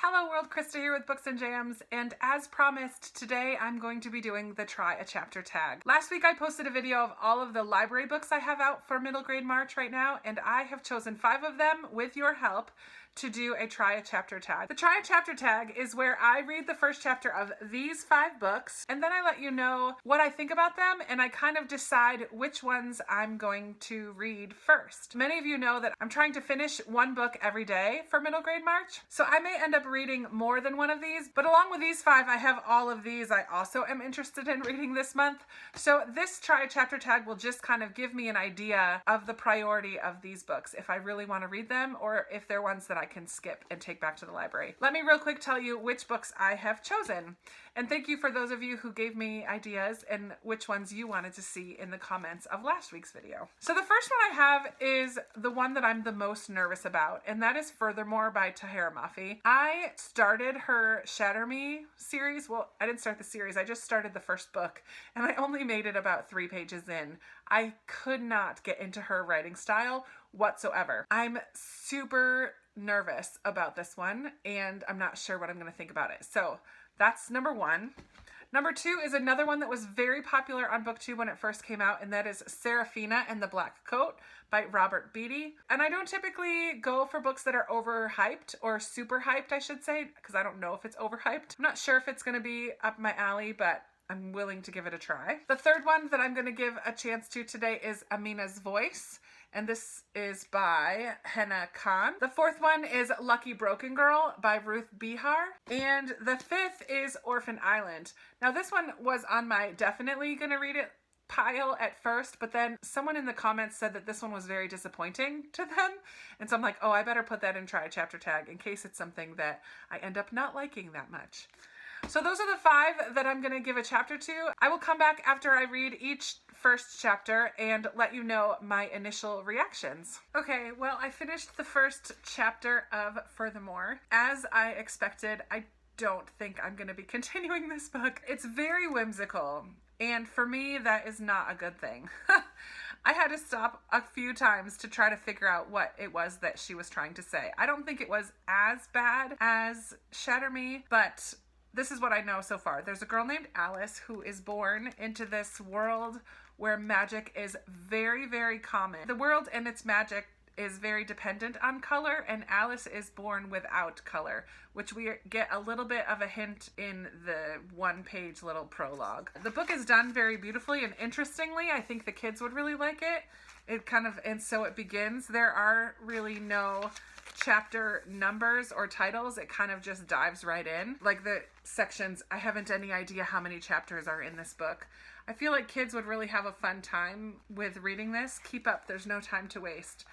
Hello world, Krista here with Books and Jams, and as promised, today I'm going to be doing the Try a Chapter tag. Last week I posted a video of all of the library books I have out for middle grade March right now, and I have chosen 5 of them with your help to do a Try a Chapter tag. The Try a Chapter tag is where I read the first chapter of these 5 books, and then I let you know what I think about them, and I kind of decide which ones I'm going to read first. Many of you know that I'm trying to finish one book every day for middle grade March, so I may end up reading more than one of these, but along with these 5, I have all of these I also am interested in reading this month. So this Try a Chapter tag will just kind of give me an idea of the priority of these books, if I really want to read them or if they're ones that I can skip and take back to the library. Let me real quick tell you which books I have chosen. And thank you for those of you who gave me ideas and which ones you wanted to see in the comments of last week's video. So the first one I have is the one that I'm the most nervous about, and that is Furthermore by Tahira Mafi. I started her Shatter Me series. Well, I didn't start the series. I just started the first book, and I only made it about 3 pages in. I could not get into her writing style whatsoever. I'm super nervous about this one, and I'm not sure what I'm going to think about it. So that's number 1. Number 2 is another one that was very popular on BookTube when it first came out, and that is Serafina and the Black Coat by Robert Beatty. And I don't typically go for books that are overhyped, or super hyped, I should say, because I don't know if it's overhyped. I'm not sure if it's going to be up my alley, but I'm willing to give it a try. The third one that I'm going to give a chance to today is Amina's Voice, and this is by Henna Khan. The fourth one is Lucky Broken Girl by Ruth Behar. And the fifth is Orphan Island. Now this one was on my definitely gonna read it pile at first, but then someone in the comments said that this one was very disappointing to them. And so I'm like, oh, I better put that in Try a Chapter tag in case it's something that I end up not liking that much. So those are the 5 that I'm going to give a chapter to. I will come back after I read each first chapter and let you know my initial reactions. Okay, well, I finished the first chapter of Furthermore. As I expected, I don't think I'm going to be continuing this book. It's very whimsical, and for me, that is not a good thing. I had to stop a few times to try to figure out what it was that she was trying to say. I don't think it was as bad as Shatter Me, but this is what I know so far. There's a girl named Alice who is born into this world where magic is very, very common. The world and its magic is very dependent on color, and Alice is born without color, which we get a little bit of a hint in the 1-page little prologue. The book is done very beautifully and interestingly. I think the kids would really like it. And so it begins. There are really no chapter numbers or titles. It kind of just dives right in. Like the sections, I haven't any idea how many chapters are in this book. I feel like kids would really have a fun time with reading this. Keep up, there's no time to waste.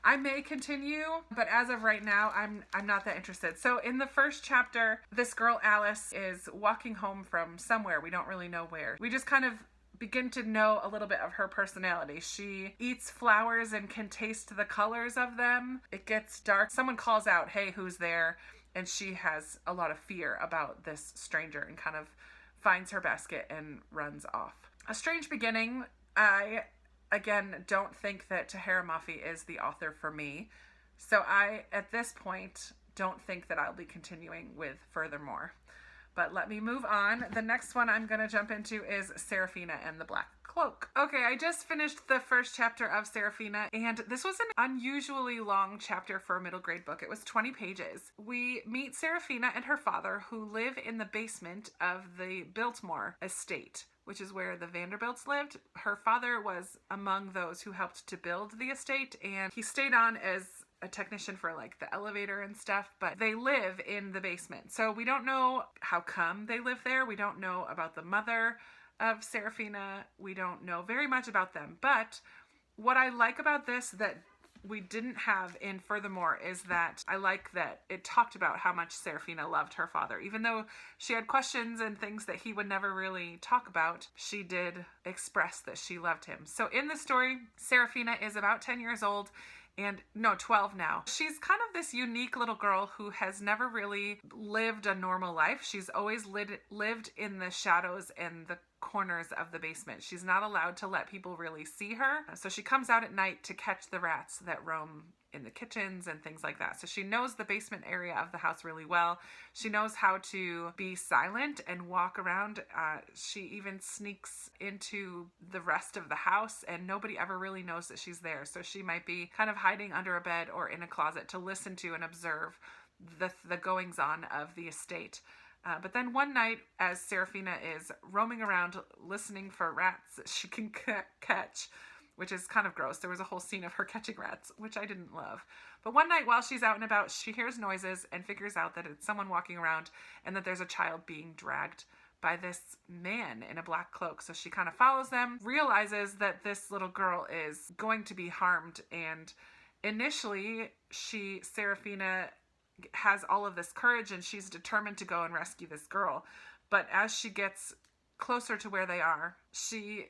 I may continue, but as of right now, I'm not that interested. So in the first chapter, this girl Alice is walking home from somewhere. We don't really know where. We just kind of begin to know a little bit of her personality. She eats flowers and can taste the colors of them. It gets dark. Someone calls out, "Hey, who's there?" And she has a lot of fear about this stranger and kind of finds her basket and runs off. A strange beginning. I, again, don't think that Tahira Mafi is the author for me. So I, at this point, don't think that I'll be continuing with Furthermore. But let me move on. The next one I'm going to jump into is Serafina and the Black Cloak. Okay, I just finished the first chapter of Serafina, and this was an unusually long chapter for a middle grade book. It was 20 pages. We meet Serafina and her father, who live in the basement of the Biltmore estate, which is where the Vanderbilts lived. Her father was among those who helped to build the estate, and he stayed on as a technician for like the elevator and stuff, but they live in the basement. So we don't know how come they live there. We don't know about the mother of Serafina. We don't know very much about them. But what I like about this that we didn't have in Furthermore is that I like that it talked about how much Serafina loved her father. Even though she had questions and things that he would never really talk about, she did express that she loved him. So in the story, Serafina is about 10 years old, and no, 12 now. She's kind of this unique little girl who has never really lived a normal life. She's always lived in the shadows and the corners of the basement. She's not allowed to let people really see her. So she comes out at night to catch the rats that roam in the kitchens and things like that. So she knows the basement area of the house really well. She knows how to be silent and walk around. She even sneaks into the rest of the house and nobody ever really knows that she's there. So she might be kind of hiding under a bed or in a closet to listen to and observe the goings on of the estate. But then one night, as Serafina is roaming around listening for rats that she can catch, which is kind of gross. There was a whole scene of her catching rats, which I didn't love. But one night while she's out and about, she hears noises and figures out that it's someone walking around and that there's a child being dragged by this man in a black cloak. So she kind of follows them, realizes that this little girl is going to be harmed. And initially, Serafina has all of this courage and she's determined to go and rescue this girl. But as she gets closer to where they are, she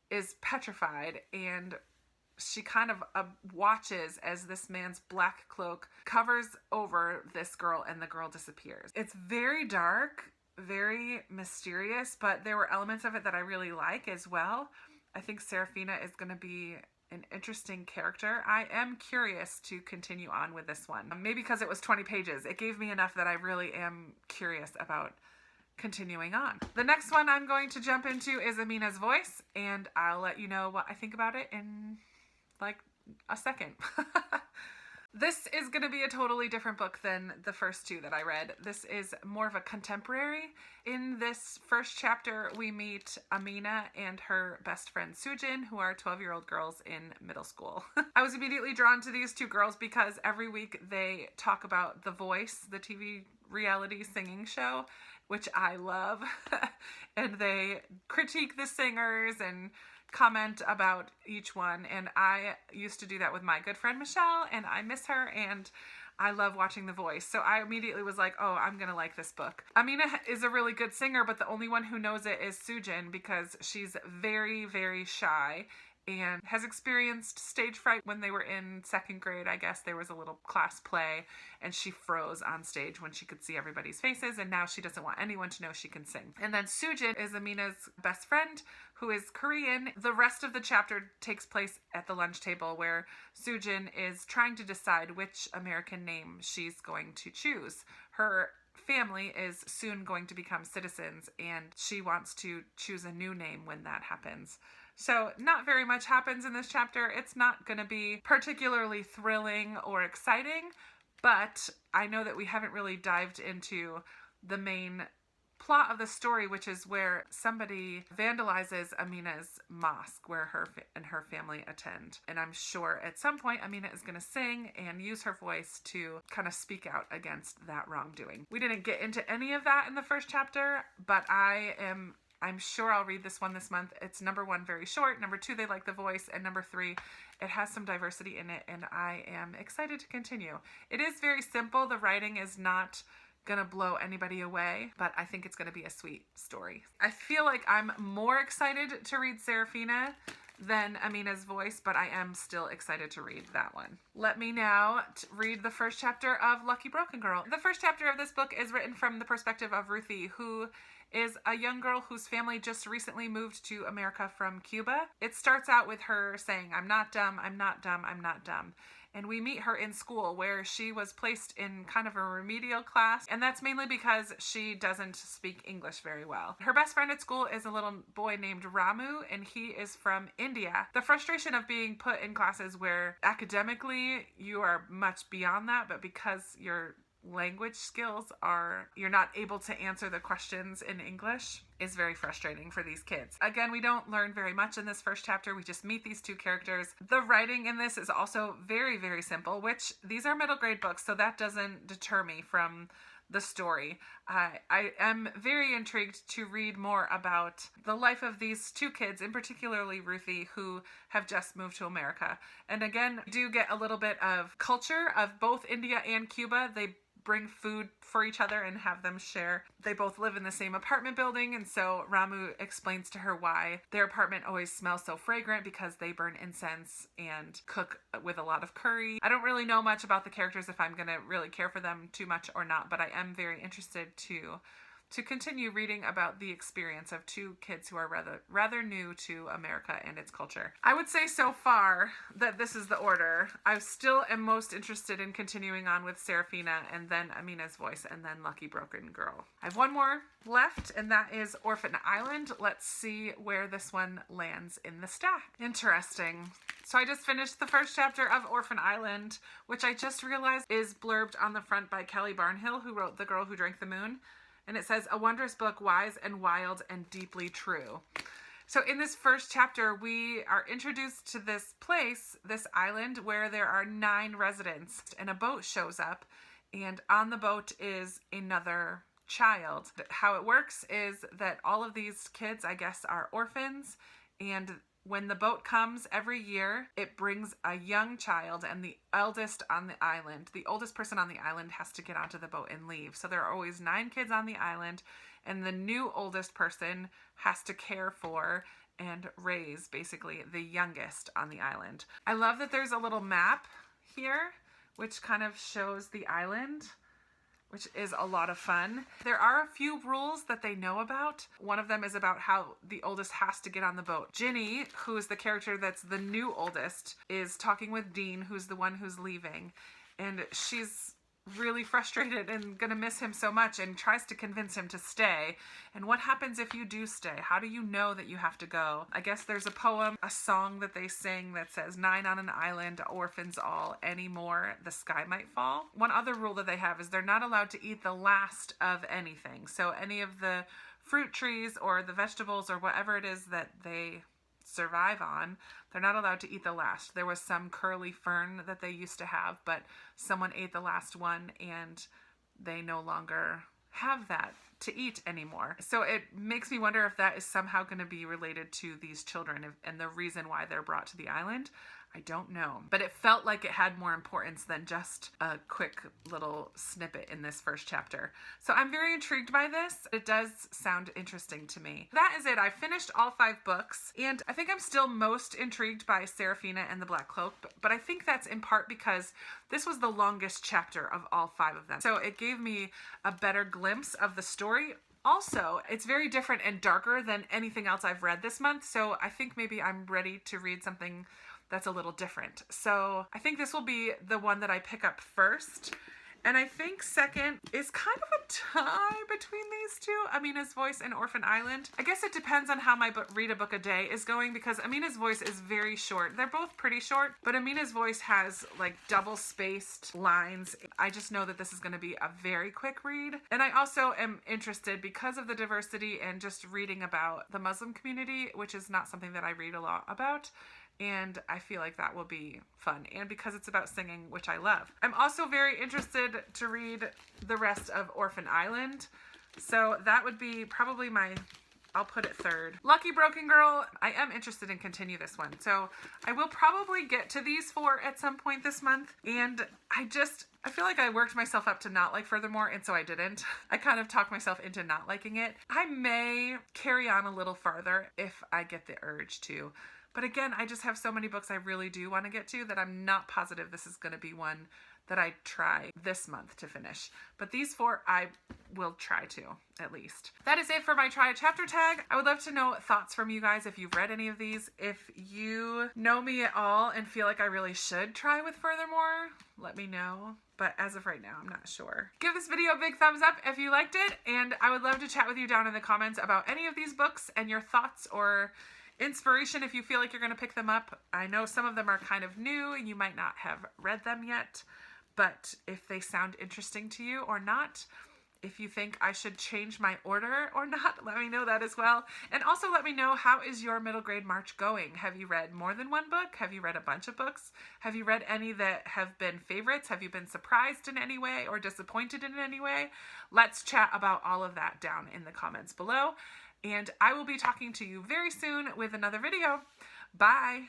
is petrified and she kind of watches as this man's black cloak covers over this girl and the girl disappears. It's very dark, very mysterious, but there were elements of it that I really like as well. I think Serafina is going to be an interesting character. I am curious to continue on with this one. Maybe because it was 20 pages. It gave me enough that I really am curious about continuing on. The next one I'm going to jump into is Amina's Voice, and I'll let you know what I think about it in like a second. This is going to be a totally different book than the first two that I read. This is more of a contemporary. In this first chapter, we meet Amina and her best friend Sujin, who are 12-year-old girls in middle school. I was immediately drawn to these two girls because every week they talk about The Voice, the TV reality singing show, which I love. And they critique the singers and comment about each one, and I used to do that with my good friend Michelle, and I miss her, and I love watching The Voice. So I immediately was like, oh, I'm gonna like this book. Amina is a really good singer, but the only one who knows it is Sujin because she's very, very shy and has experienced stage fright when they were in second grade. I guess there was a little class play and she froze on stage when she could see everybody's faces, and now she doesn't want anyone to know she can sing. And then Sujin is Amina's best friend who is Korean. The rest of the chapter takes place at the lunch table where Sujin is trying to decide which American name she's going to choose. Her family is soon going to become citizens and she wants to choose a new name when that happens. So not very much happens in this chapter. It's not going to be particularly thrilling or exciting, but I know that we haven't really dived into the main plot of the story, which is where somebody vandalizes Amina's mosque where her and her family attend. And I'm sure at some point Amina is going to sing and use her voice to kind of speak out against that wrongdoing. We didn't get into any of that in the first chapter, but I'm sure I'll read this one this month. It's number 1, very short. Number 2, they like the voice. And number 3, it has some diversity in it. And I am excited to continue. It is very simple. The writing is not gonna blow anybody away, but I think it's gonna be a sweet story. I feel like I'm more excited to read Serafina than Amina's Voice, but I am still excited to read that one. Let me now read the first chapter of Lucky Broken Girl. The first chapter of this book is written from the perspective of Ruthie, who is a young girl whose family just recently moved to America from Cuba. It starts out with her saying, I'm not dumb, I'm not dumb, I'm not dumb. And we meet her in school where she was placed in kind of a remedial class. And that's mainly because she doesn't speak English very well. Her best friend at school is a little boy named Ramu, and he is from India. The frustration of being put in classes where academically you are much beyond that, but because your language skills you're not able to answer the questions in English is very frustrating for these kids. Again, we don't learn very much in this first chapter. We just meet these two characters. The writing in this is also very, very simple, which these are middle grade books, so that doesn't deter me from the story. I am very intrigued to read more about the life of these two kids, and particularly Ruthie, who have just moved to America. And again, do get a little bit of culture of both India and Cuba. They bring food for each other and have them share. They both live in the same apartment building, and so Ramu explains to her why their apartment always smells so fragrant, because they burn incense and cook with a lot of curry. I don't really know much about the characters, if I'm gonna really care for them too much or not, but I am very interested to to continue reading about the experience of two kids who are rather new to America and its culture. I would say so far that this is the order. I still am most interested in continuing on with Serafina and then Amina's Voice and then Lucky Broken Girl. I have one more left, and that is Orphan Island. Let's see where this one lands in the stack. Interesting. So I just finished the first chapter of Orphan Island, which I just realized is blurbed on the front by Kelly Barnhill, who wrote The Girl Who Drank the Moon. And it says, a wondrous book, wise and wild and deeply true. So in this first chapter, we are introduced to this place, this island, where there are 9 residents. And a boat shows up, and on the boat is another child. How it works is that all of these kids, I guess, are orphans, and when the boat comes every year, it brings a young child, and the eldest on the island, the oldest person on the island has to get onto the boat and leave. So there are always 9 kids on the island, and the new oldest person has to care for and raise basically the youngest on the island. I love that there's a little map here, which kind of shows the island, which is a lot of fun. There are a few rules that they know about. One of them is about how the oldest has to get on the boat. Ginny, who is the character that's the new oldest, is talking with Dean, who's the one who's leaving. And she's really frustrated and gonna miss him so much and tries to convince him to stay. And what happens if you do stay? How do you know that you have to go? I guess there's a poem, a song that they sing that says, 9 on an island, orphans all, anymore the sky might fall. One other rule that they have is they're not allowed to eat the last of anything. So any of the fruit trees or the vegetables or whatever it is that they survive on, they're not allowed to eat the last. There was some curly fern that they used to have, but someone ate the last one and they no longer have that to eat anymore. So it makes me wonder if that is somehow going to be related to these children and the reason why they're brought to the island. I don't know, but it felt like it had more importance than just a quick little snippet in this first chapter. So I'm very intrigued by this. It does sound interesting to me. That is it. I finished all 5 books, and I think I'm still most intrigued by Serafina and the Black Cloak, but I think that's in part because this was the longest chapter of all 5 of them. So it gave me a better glimpse of the story. Also, it's very different and darker than anything else I've read this month, so I think maybe I'm ready to read something that's a little different. So I think this will be the one that I pick up first. And I think second is kind of a tie between these two, Amina's Voice and Orphan Island. I guess it depends on how my read a book a day is going, because Amina's Voice is very short. They're both pretty short, but Amina's Voice has like double spaced lines. I just know that this is going to be a very quick read. And I also am interested because of the diversity and just reading about the Muslim community, which is not something that I read a lot about. And I feel like that will be fun. And because it's about singing, which I love. I'm also very interested to read the rest of Orphan Island. So that would be probably I'll put it third. Lucky Broken Girl, I am interested in continue this one. So I will probably get to these 4 at some point this month. And I feel like I worked myself up to not like Furthermore, and so I didn't. I kind of talked myself into not liking it. I may carry on a little farther if I get the urge to. But again, I just have so many books I really do want to get to that I'm not positive this is going to be one that I try this month to finish. But these 4 I will try to, at least. That is it for my Try a Chapter tag. I would love to know thoughts from you guys if you've read any of these. If you know me at all and feel like I really should try with Furthermore, let me know. But as of right now, I'm not sure. Give this video a big thumbs up if you liked it, and I would love to chat with you down in the comments about any of these books and your thoughts or inspiration if you feel like you're going to pick them up. I know some of them are kind of new and you might not have read them yet, but if they sound interesting to you or not, if you think I should change my order or not, let me know that as well. And also let me know, how is your middle grade March going? Have you read more than one book? Have you read a bunch of books? Have you read any that have been favorites? Have you been surprised in any way or disappointed in any way? Let's chat about all of that down in the comments below. And I will be talking to you very soon with another video. Bye!